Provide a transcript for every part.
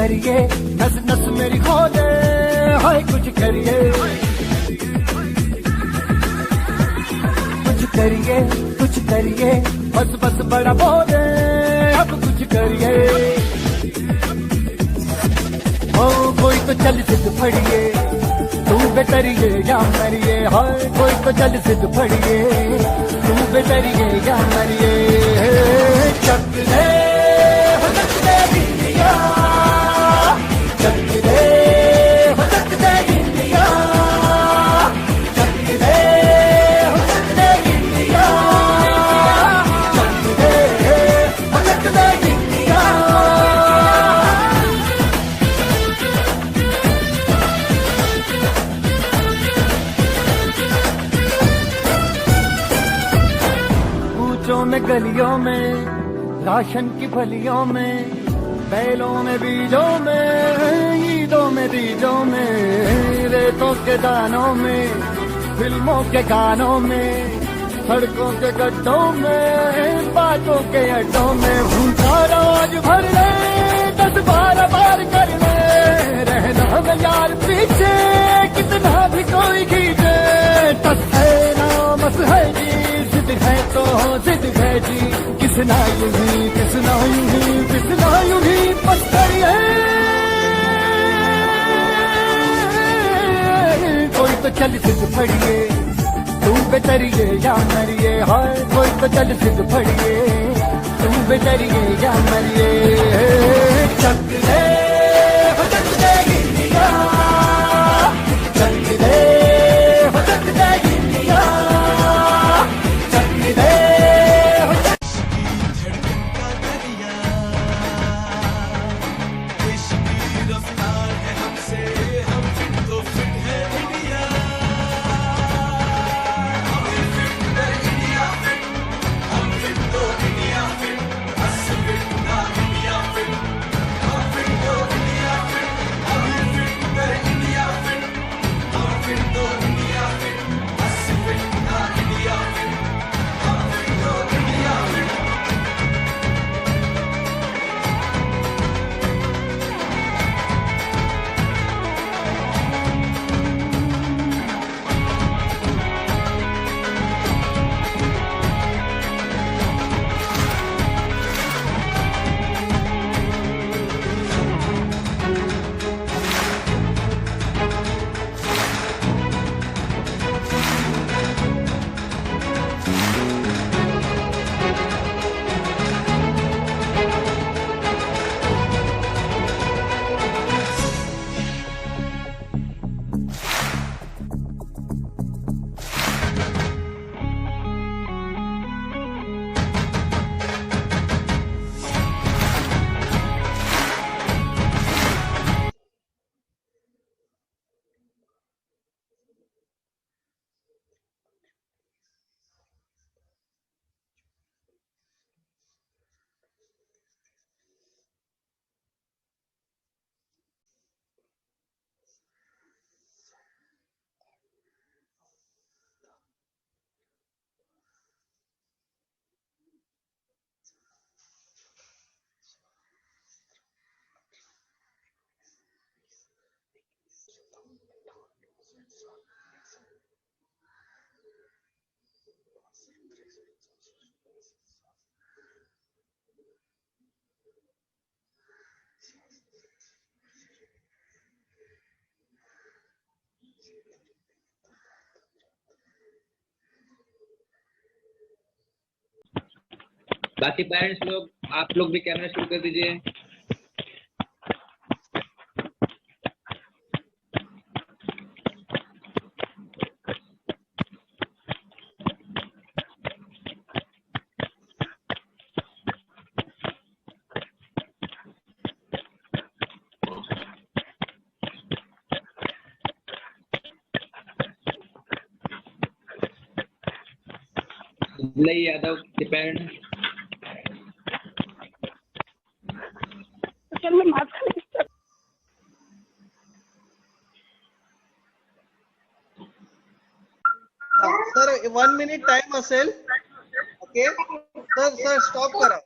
करिए, नस नस मेरी खोले, हाय कुछ करिए, कुछ करिए, बस बस बड़ा बोले, अब कुछ करिए। ओ कोई तो चल सिद्ध फड़िए, तू बेतरिए या मरिए, हाय कोई तो चल सिद्ध फड़िए, तू बेतरिए या मरिए। चक दे हो चक दे इंडिया, चक दे हो चक दे इंडिया, चक दे हो चक दे इंडिया, चक दे हो चक दे इंडिया। कूचों में गलियों में, राशन की फलियों में, बैलों में बीजों में, ईदों में दीजों में, रेतों के दानों में, फिल्मों के गानों में, सड़कों के गड्ढों में, बातों के अड्डों में, भूखा रोज भर ले, 10-12 बार कर ले, रहना में यार पीछे, कितना भी कोई खींचे, तस है ना मस है जी, जिद है तो जिद है जी, किसना यूं ही, किसना यूं ही, किसना यूं ही पत्थरी है। कोई तो चल सिद्ध फड़िए, तू बेतरिए या मरिए, हाय कोई तो चल सिद्ध फड़िए, तू बेतरिए या मरिए। चक दे हो चक दे इंडिया, चक दे हो चक दे इंडिया, चक दे हो चक। बाकी पेरेंट्स लोग, आप लोग भी कैमरा शुरू कर दीजिए। लई यादव के पेरेंट्स, सर 1 मिनिट टाइम असेल. ओके सर, स्टॉप करा.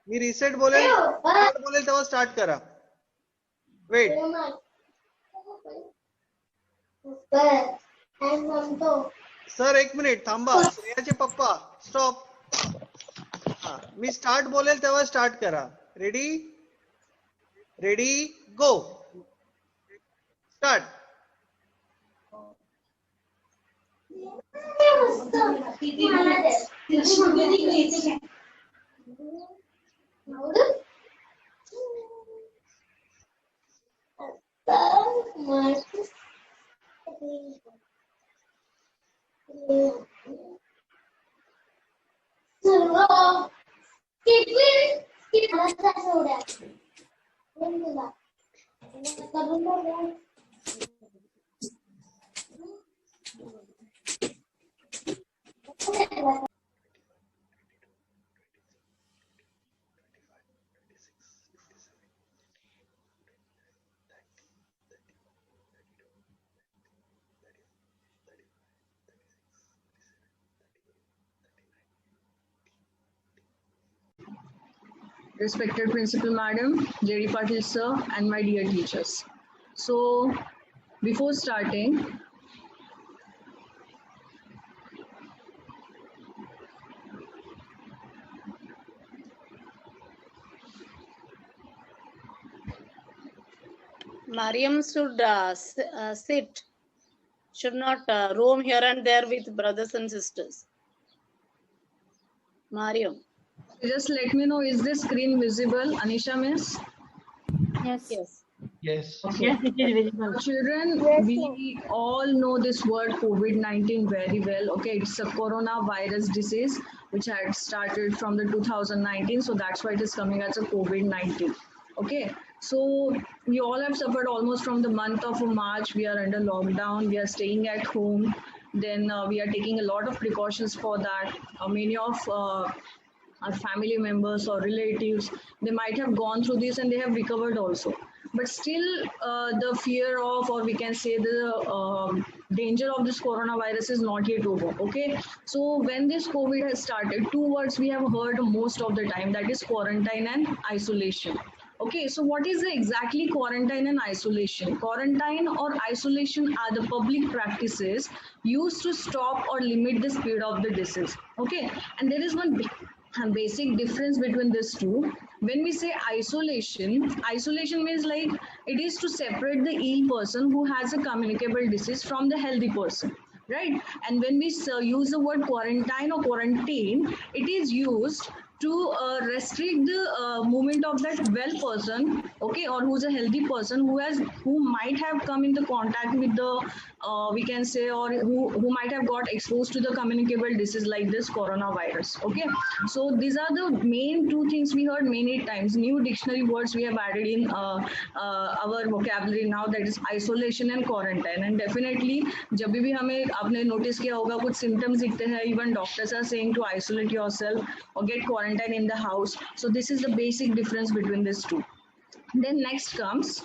मी रिसेट बोलेल तेव्हा स्टार्ट करा. Wait. सर एक मिनिट थांबा. श्रेयाचे पप्पा स्टॉप. हा मी स्टार्ट बोलेल तेव्हा स्टार्ट करा. Ready ready go. Start. Respected Principal Madam, J.D. Patil Sir, and my dear teachers. So, before starting, Mariam should sit, should not roam here and there with brothers and sisters. Mariam. just let me know, is this screen visible, Anisha Miss? Yes. Yes. Yes. Okay. Yes, it is visible. Children, we all know this word COVID-19 very well. Okay, it's a coronavirus disease which had started from the 2019, so that's why it is coming as a COVID-19. Okay, so we all have suffered almost from the month of March. We are under lockdown, we are staying at home, then we are taking a lot of precautions for that. Many of our family members or relatives, they might have gone through this and they have recovered also. But still, the fear of, or we can say the danger of this coronavirus is not yet over. Okay, so when this COVID has started, two words we have heard most of the time, that is quarantine and isolation. Okay, so what is exactly quarantine and isolation? Quarantine or isolation are the public practices used to stop or limit the spread of the disease. Okay, and there is one basic difference between these two. When we say isolation, isolation means like it is to separate the ill person who has a communicable disease from the healthy person, right? And when we use the word quarantine or quarantine, it is used to restrict the movement of that well person, okay, or who's a healthy person who might have come into contact with the we can say, or who might have got exposed to the communicable disease like this coronavirus. Okay, so these are the main two things we heard many times. New dictionary words we have added in our vocabulary now, that is isolation and quarantine. And definitely जब भी हमें आपने notice किया होगा कुछ symptoms दिखते हैं, even doctors are saying to isolate yourself or get quarantine in the house. So this is the basic difference between these two. Then next comes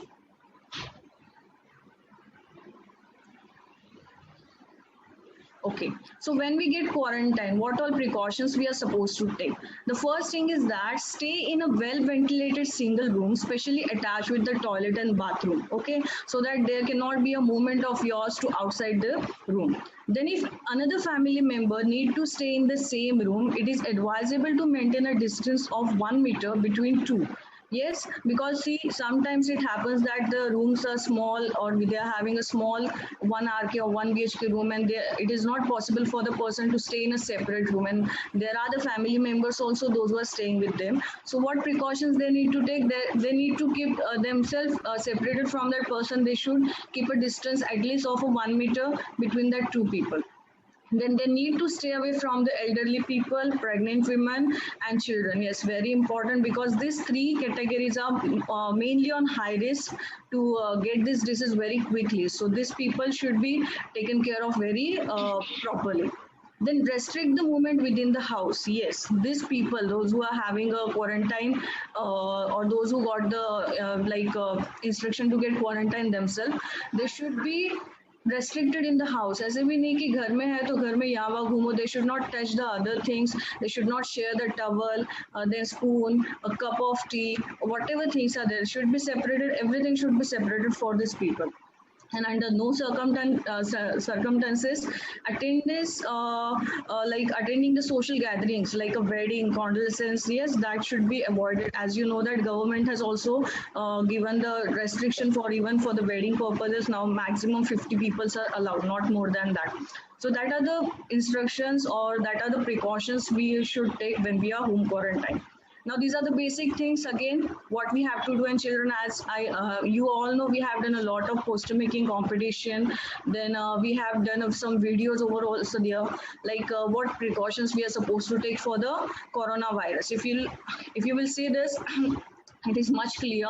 okay, so when we get quarantine, what all precautions we are supposed to take? The first thing is that stay in a well-ventilated single room, especially attached with the toilet and bathroom, okay, so that there cannot be a movement of yours to outside the room. Then if another family member need to stay in the same room, it is advisable to maintain a distance of 1 meter between two. Yes, because see, sometimes it happens that the rooms are small or they are having a small 1 RK or 1 BHK room, and it is not possible for the person to stay in a separate room, and there are the family members also, those who are staying with them. So what precautions they need to take? They need to keep themselves separated from that person. They should keep a distance at least of 1 meter between that two people. Then they need to stay away from the elderly people, pregnant women and children. Yes, very important, because these three categories are mainly on high risk to get this disease very quickly. So these people should be taken care of very properly. Then restrict the movement within the house. Yes, these people, those who are having a quarantine or those who got the instruction to get quarantine themselves, they should be restricted in the house. ऐसे भी नहीं कि घर में है तो घर में यहाँ वहाँ घूमो. They should not touch the other things. They should not share the towel, their spoon, a cup of tea, whatever things are there should be separated. Everything should be separated for these people. And under no circumstances, attendance, like attending the social gatherings like a wedding, condolences, yes, that should be avoided. As you know that government has also given the restriction for even for the wedding purposes. Now maximum 50 people are allowed, not more than that. So that are the instructions or that are the precautions we should take when we are home quarantine. Now these are the basic things again what we have to do in children. As you all know, we have done a lot of poster making competition. Then we have done some videos over also there, like what precautions we are supposed to take for the coronavirus. If you will see this, it is much clear.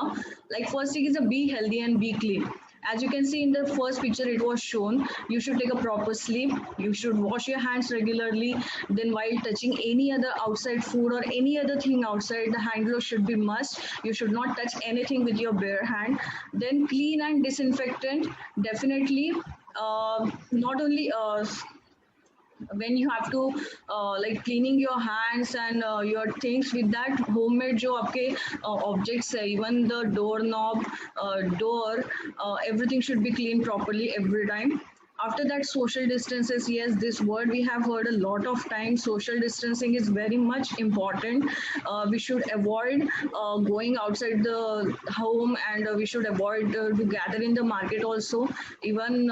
Like first thing is a be healthy and be clean. As you can see in the first picture, it was shown, you should take a proper sleep, you should wash your hands regularly, then while touching any other outside food or any other thing outside, the hand glove should be must. You should not touch anything with your bare hand. Then clean and disinfectant, definitely, not only when you have to like cleaning your hands and your things with that homemade जो आपके objects है, even the doorknob, door, everything should be cleaned properly every time. After that, social distances, yes, this word we have heard a lot of times. Social distancing is very much important. We should avoid going outside the home, and we should avoid to gather in the market also. Even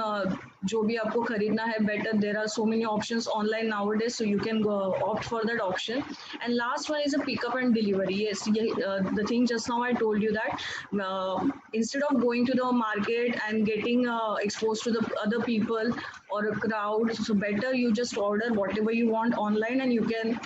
जो भी आपको खरीदना है, better there are so many options online nowadays, so you can go opt for that option. And last one is a pickup and delivery. Yes, the thing just now I told you that instead of going to the market and getting exposed to the other people or a crowd, so better you just order whatever you want online, and you can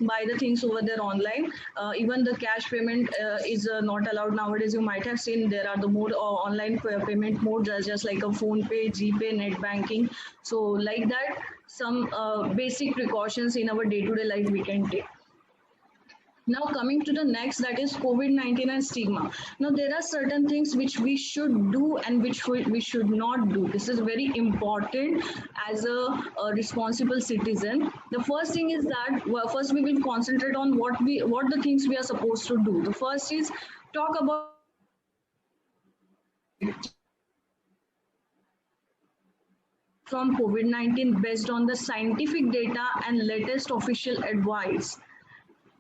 buy the things over there online. Even the cash payment is not allowed nowadays. You might have seen there are the more online payment modes, just like a phone pay, GPay, net banking. So like that, some basic precautions in our day-to-day life we can take. Now coming to the next, that is COVID-19 and stigma. Now there are certain things which we should do and which we should not do. This is very important as a responsible citizen. The first thing is that first we will concentrate on what the things we are supposed to do. The first is talk about from COVID-19 based on the scientific data and latest official advice.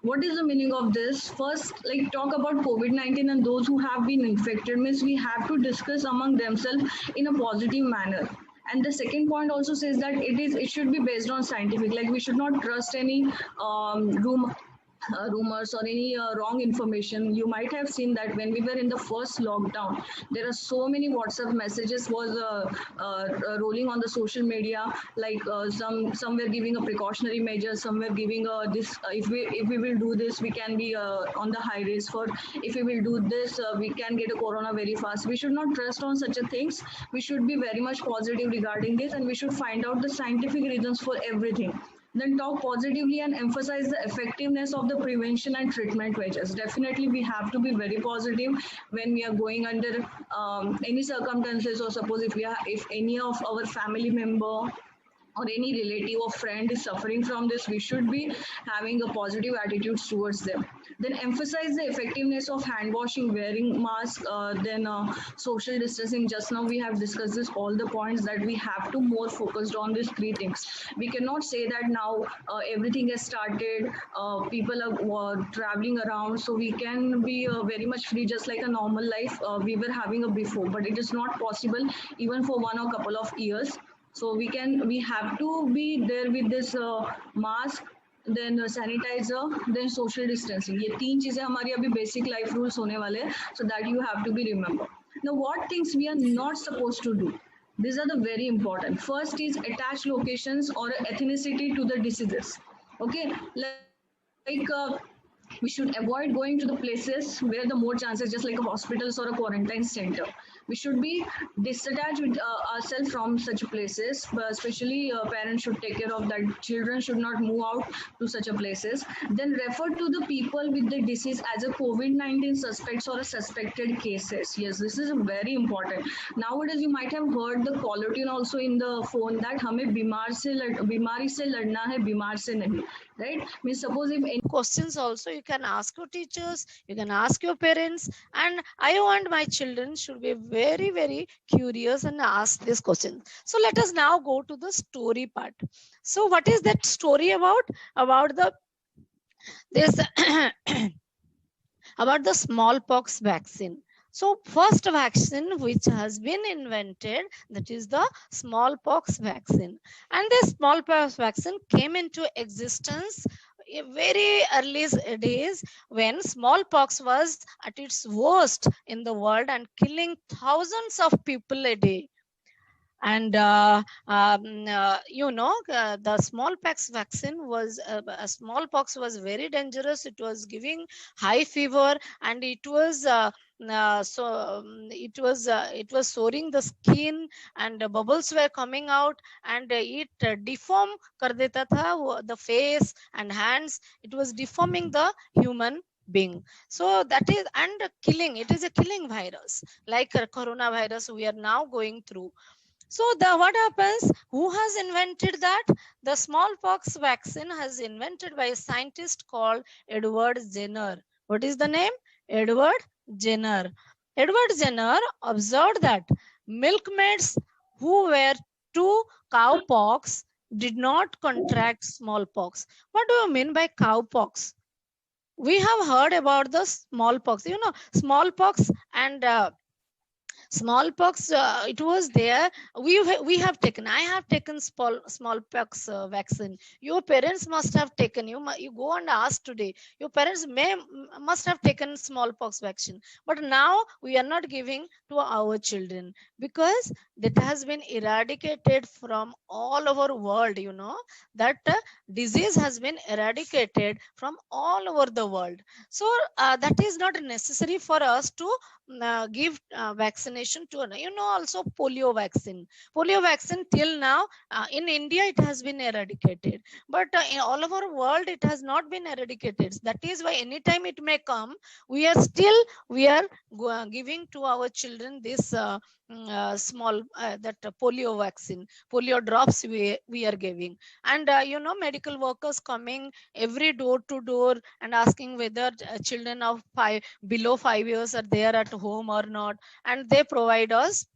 What is the meaning of this? First, like talk about COVID-19 and those who have been infected, means we have to discuss among themselves in a positive manner. And the second point also says that it should be based on scientific, like we should not trust any rumors or any wrong information. You might have seen that when we were in the first lockdown, there are so many WhatsApp messages was rolling on the social media, like some were giving a precautionary measure, some were giving this if we will do this, we can be on the high risk, for if we will do this, we can get a corona very fast. We should not trust on such a things. We should be very much positive regarding this, and we should find out the scientific reasons for everything. Then talk positively and emphasize the effectiveness of the prevention and treatment measures. Definitely we have to be very positive when we are going under any circumstances, or suppose if any of our family member or any relative or friend is suffering from this, we should be having a positive attitude towards them. Then emphasize the effectiveness of hand washing, wearing mask, then social distancing. Just now we have discussed this, all the points that we have to more focused on these three things. We cannot say that now everything has started, people are traveling around, so we can be very much free just like a normal life we were having before, but it is not possible even for 1 or couple of years. So we have to be there with this mask, then sanitizer, then social distancing. ये तीन चीजें हमारी अभी basic life rules होने वाले हैं, so that you have to be remember. Now what things we are not supposed to do? These are the very important. First is attach locations or ethnicity to the diseases. Okay, like we should avoid going to the places where the more chances, just like a hospitals or a quarantine center. We should be disattached with ourselves from such places, but especially parents should take care of that. Children should not move out to such a places. Then refer to the people with the disease as a COVID-19 suspects or a suspected cases. Yes, this is very important. Nowadays, you might have heard the caller tune also in the phone that हमें बीमारी से लड़ना है, बीमार से नहीं. Right? Means suppose if any questions also you can ask your teachers, you can ask your parents, and I want my children should be very, very curious and ask this question. So let us now go to the story part. So what is that story about? About the this about the smallpox vaccine. So first vaccine which has been invented, that is the smallpox vaccine. And this smallpox vaccine came into existence in very early days when smallpox was at its worst in the world and killing thousands of people a day. And the smallpox vaccine was smallpox was very dangerous. It was giving high fever, and it was it was soring the skin, and bubbles were coming out, and it deform kar deta tha the face and hands. It was deforming the human being. So that is, and killing, it is a killing virus like coronavirus we are now going through. So what happens? Who has invented that? The smallpox vaccine has invented by a scientist called Edward Jenner. What is the name? Edward Jenner. Edward Jenner observed that milkmaids who were to cowpox did not contract smallpox. What do you mean by cowpox? We have heard about the smallpox. You know, smallpox and smallpox, it was there. We have taken, I have taken smallpox vaccine. Your parents must have taken. You go and ask today, your parents must have taken smallpox vaccine. But now we are not giving to our children because that has been eradicated from all over world. You know that disease has been eradicated from all over the world. So that is not necessary for us to give vaccination to, also polio vaccine. Polio vaccine till now in India it has been eradicated, but in all over the world it has not been eradicated. That is why anytime it may come, we are giving to our children this small that polio vaccine, polio drops we are giving. And medical workers coming every door to door and asking whether children of below 5 years are there at home or not, and they provide us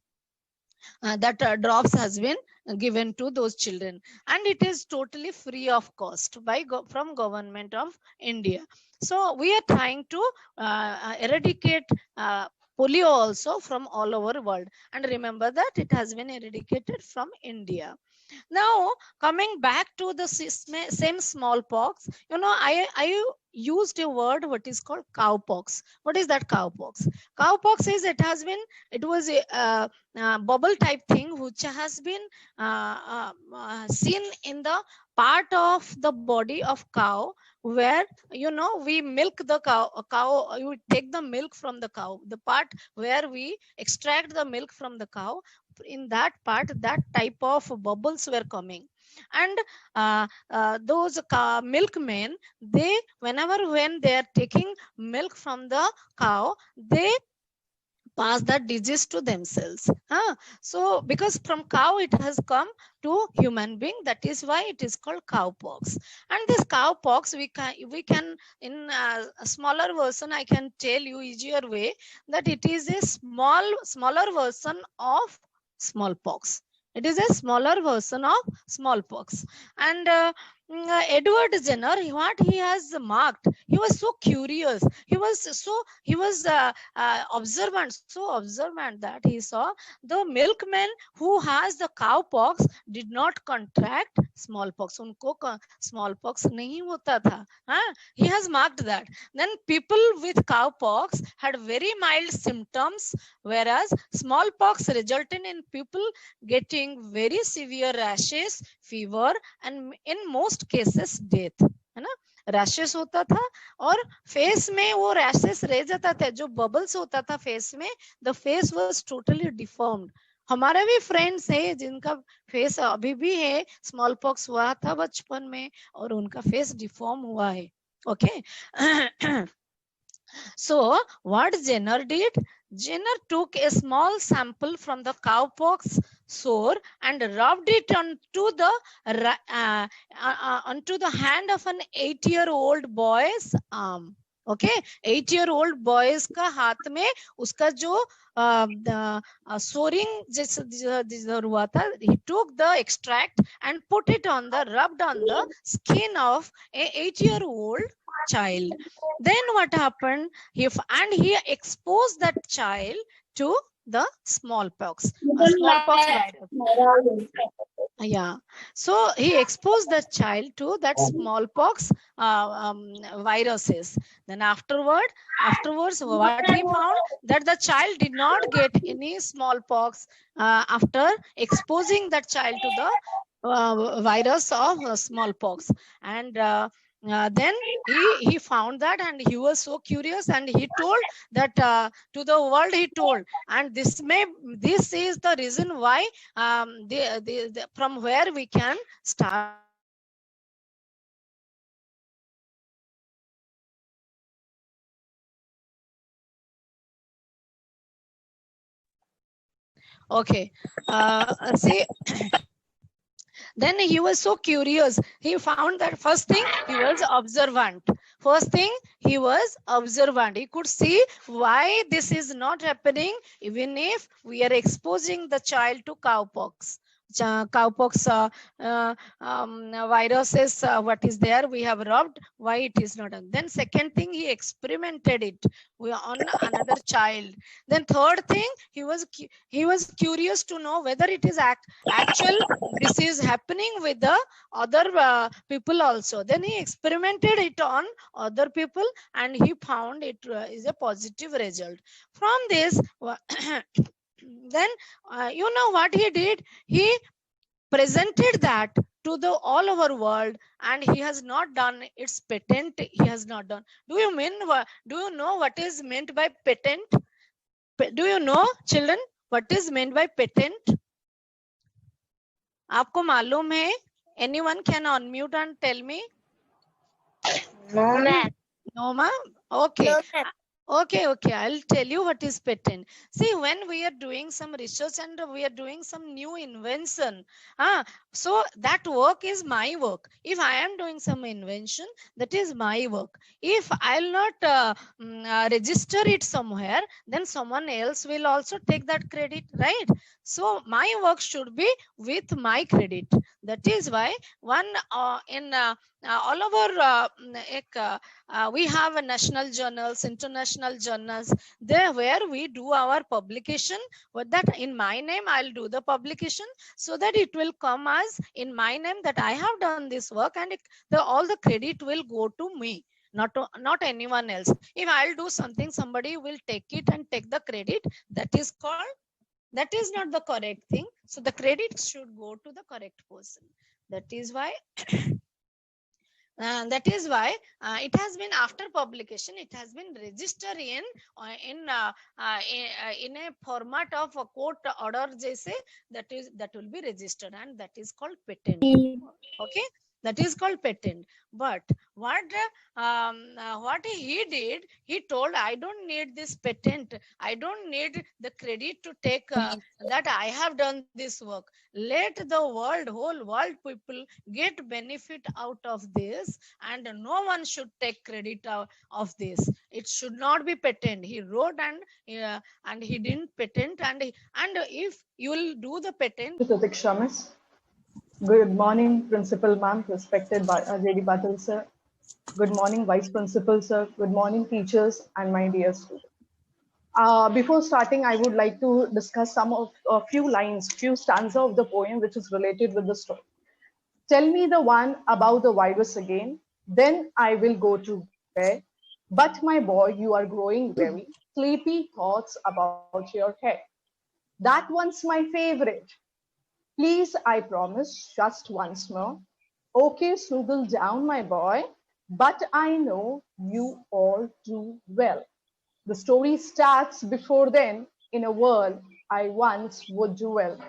that drops has been given to those children, and it is totally free of cost from government of India. So we are trying to eradicate polio also from all over world, and remember that it has been eradicated from India. Now coming back to the same smallpox, I used a word what is called cowpox. What is that cowpox? Cowpox is, it was a bubble type thing which has been seen in the part of the body of cow where we milk the cow. You take the milk from the cow, the part where we extract the milk from the cow. In that part, that type of bubbles were coming, and those milkmen, when they are taking milk from the cow, they pass that disease to themselves. So because from cow it has come to human being, that is why it is called cowpox. And this cowpox, we can in a smaller version, I can tell you easier way, that it is a smaller version of smallpox. It is a smaller version of smallpox. And Edward Jenner, what he has marked, he was so curious. He was observant, so observant that he saw the milkman who has the cowpox did not contract smallpox. Unko smallpox nahi hota tha. He has marked that. Then people with cowpox had very mild symptoms, whereas smallpox resulted in people getting very severe rashes, fever, and in most cases death. Rashes होता था और face में वो rashes रह जाता था, जो bubbles होता था फेस में, the face was totally deformed. हमारे भी फ्रेंड्स है जिनका फेस अभी भी है, स्मॉल पॉक्स हुआ था बचपन में और उनका फेस डिफॉर्म हुआ है। Okay So what Jenner did? Jenner took a small sample from the cowpox sore and rubbed it onto the hand of an 8-year-old boy's arm. Okay, 8-year-old boys का हाथ में उसका जो soring जैसा हुआ था, he took the extract and put it on the rubbed on the skin of a 8-year-old child. Then what happened? He exposed that child to the smallpox. Smallpox virus. Yeah. So he exposed the child to that smallpox viruses. Then afterwards, what he found, that the child did not get any smallpox after exposing that child to the virus of smallpox. And then he found that, and he was so curious, and he told that to the world. He told, and this is the reason why from where we can start. Okay, see. Then he was so curious. He found that first thing, he was observant. He could see why this is not happening, even if we are exposing the child to cowpox. Cowpox viruses, what is there, we have rubbed, why it is not done. Then second thing, he experimented it on another child. Then third thing, he was curious to know whether it is actual this is happening with the other people also. Then he experimented it on other people, and he found it is a positive result. From this then you know what he did? He presented that to the all over world, and he has not done its patent. He has not done. Do you know what is meant by patent? Do you know, children, what is meant by patent? आपको मालूम है? Anyone can unmute and tell me? No, ma'am. No, ma'am. Okay. No, ma'am. Okay, I'll tell you what is patent. See, when we are doing some research and we are doing some new invention, so that work is my work. If I am doing some invention, that is my work. If I'll not register it somewhere, then someone else will also take that credit, right? So my work should be with my credit. That is why in all over we have a national journals, international journals, there where we do our publication. But that in my name I'll do the publication, so that it will come as in my name that I have done this work, and all the credit will go to me, not anyone else. If I'll do something, somebody will take it and take the credit. That is not the correct thing. So the credit should go to the correct person. That is why it has been, after publication, it has been registered in a format of a court order jaise, that will be registered, and that is called patent. Okay, that is called patent. But what he did, he told, I don't need this patent, I don't need the credit to take that I have done this work. Let the whole world people get benefit out of this, and no one should take credit of this. It should not be patent. He wrote, and he didn't patent, and if you will do the patent. Pratiksha Miss. Good morning, Principal Ma'am, respected J.D. Patil Sir. Good morning, Vice Principal Sir. Good morning, teachers and my dear students. Before starting, I would like to discuss a few stanzas of the poem which is related with the story. Tell me the one about the virus again, then I will go to bed. But my boy, you are growing very sleepy thoughts about your head. That one's my favorite. Please, I promise, just once more. Okay, snuggle down, my boy. but I know you all too well. The story starts before then in a world I once would dwell.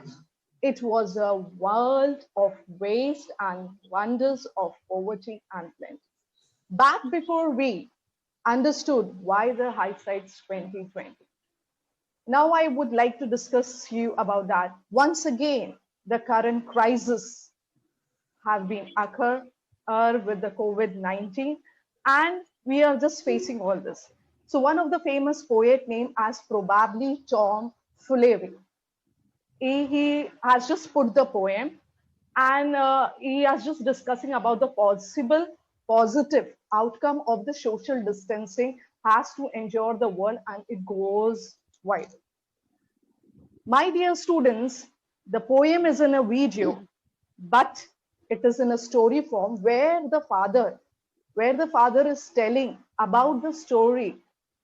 It was a world of waste and wonders of poverty and plenty. Back before we understood why the hindsight's 2020. Now I would like to discuss you about that. Once again, the current crisis have been occur with the COVID-19, and we are just facing all this. So one of the famous poet named as probably Tom Fulevi, he has just put the poem, and he is just discussing about the possible positive outcome of the social distancing has to endure the world, and it goes wide. My dear students, the poem is in a video, but it is in a story form where the father is telling about the story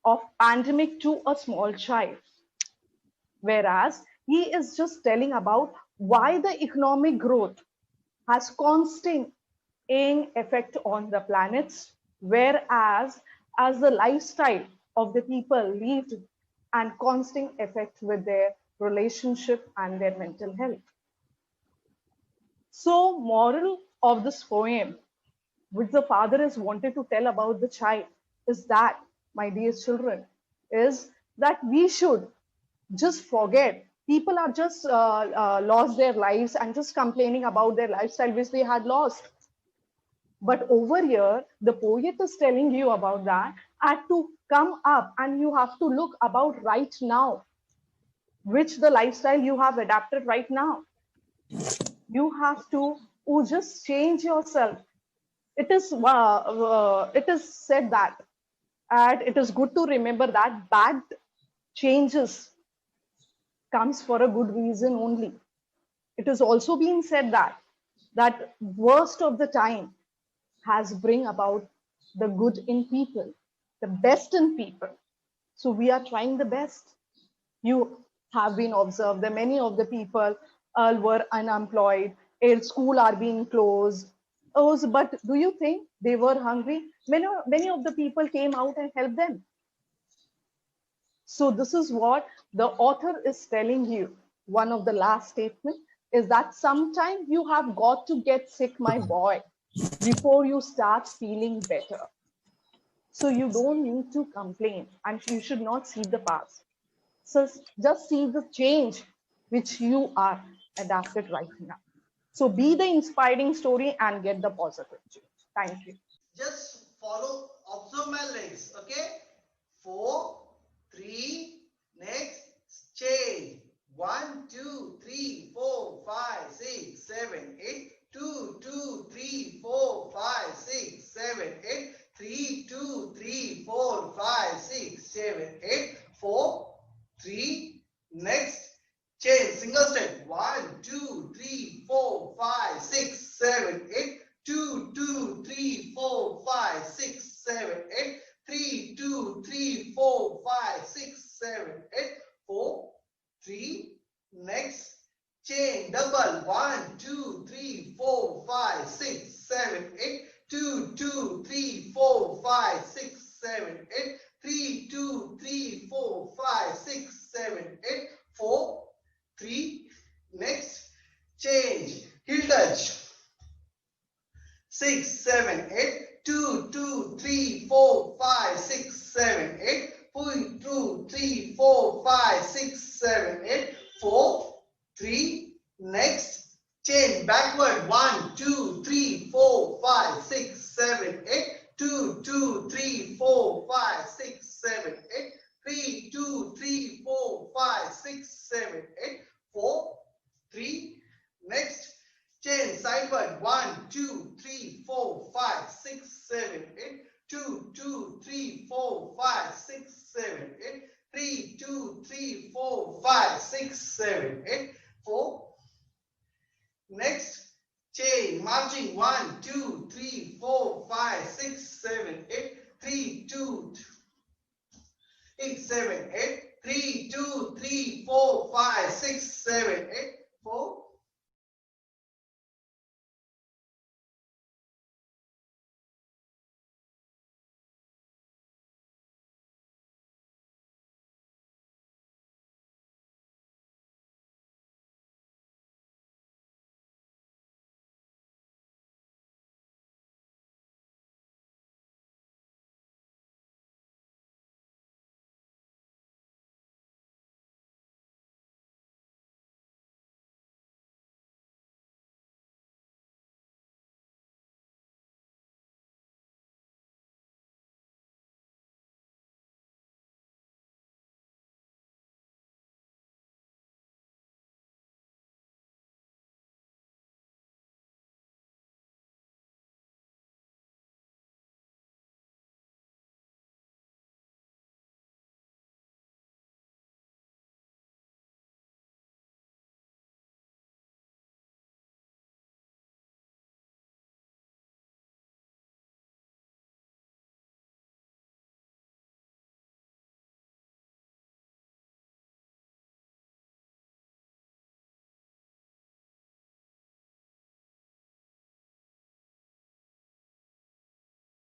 of pandemic to a small child, whereas he is just telling about why the economic growth has constant effect on the planets, whereas as the lifestyle of the people lived and constant effect with their relationship and their mental health. So moral of this poem, which the father is wanted to tell about the child, is that, my dear children, is that we should just forget. People are just lost their lives and just complaining about their lifestyle which they had lost. But over here, the poet is telling you about that, had to come up and you have to look about right now, which the lifestyle you have adapted right now. You have to just change yourself. It is said that, and it is good to remember that bad changes comes for a good reason only. It is also being said that worst of the time has bring about the good in people, the best in people. So we are trying the best. You have been observed that many of the people were unemployed, school are being closed. Oh, but do you think they were hungry? Many of the people came out and helped them. So this is what the author is telling you. One of the last statements is that sometimes you have got to get sick, my boy, before you start feeling better. So you don't need to complain, and you should not see the past. So just see the change which you are adapted right now. So be the inspiring story and get the positive change. Thank you. Just follow, observe my legs. Okay, 4, 3, next change. 1, 2, 3, 4, 5, 6, 7, 8. 2, 2, 3, 4, 5, 6, 7, 8. 3, 2, 3, 4, 5, 6, 7, 8. 4, 3, next change. Single step. 1, 2, 3, 4, 5, 6, 7, 8. 2, 2, 3, 4, 5, 6, 7, 8. 3, 2, 3, 4, 5, 6, 7, 8. 4, 3, next change. Double. 1, 2, 3, 4, 5, 6, 7, 8. 2, 2, 3, 4, 5, 6, 7, 8. 3, 2, 3, 4, 5, 6, 7, 8. 4, 3, next change. Heel touch. 6, 7, 8. 2, 2, 3, 4, 5, 6, 7, 8. 2, 3, 4, 5, 6, 7, 8. 4, 3, next change. Backward. 1, 2, 3, 4, 5, 6, 7, 8. 2, 2, 3, 4, 5, 6, 7, 8. 3, 2, 3, 4, 5, 6, 7, 8. 4, 3, next change. Sideward. 1, 2, 3, 4, 5, 6, 7, 8. 2, 2, 3, 4, 5, 6, 7, 8. 3, 2, 3, 4, 5, 6, 7, 8. 4, next change. Marching. 1, 2, 3, 4, 5, 6, 7, 8. 3, 2, 6, 7, 8. 3, 2, 3, 4, 5, 6, 7, 8.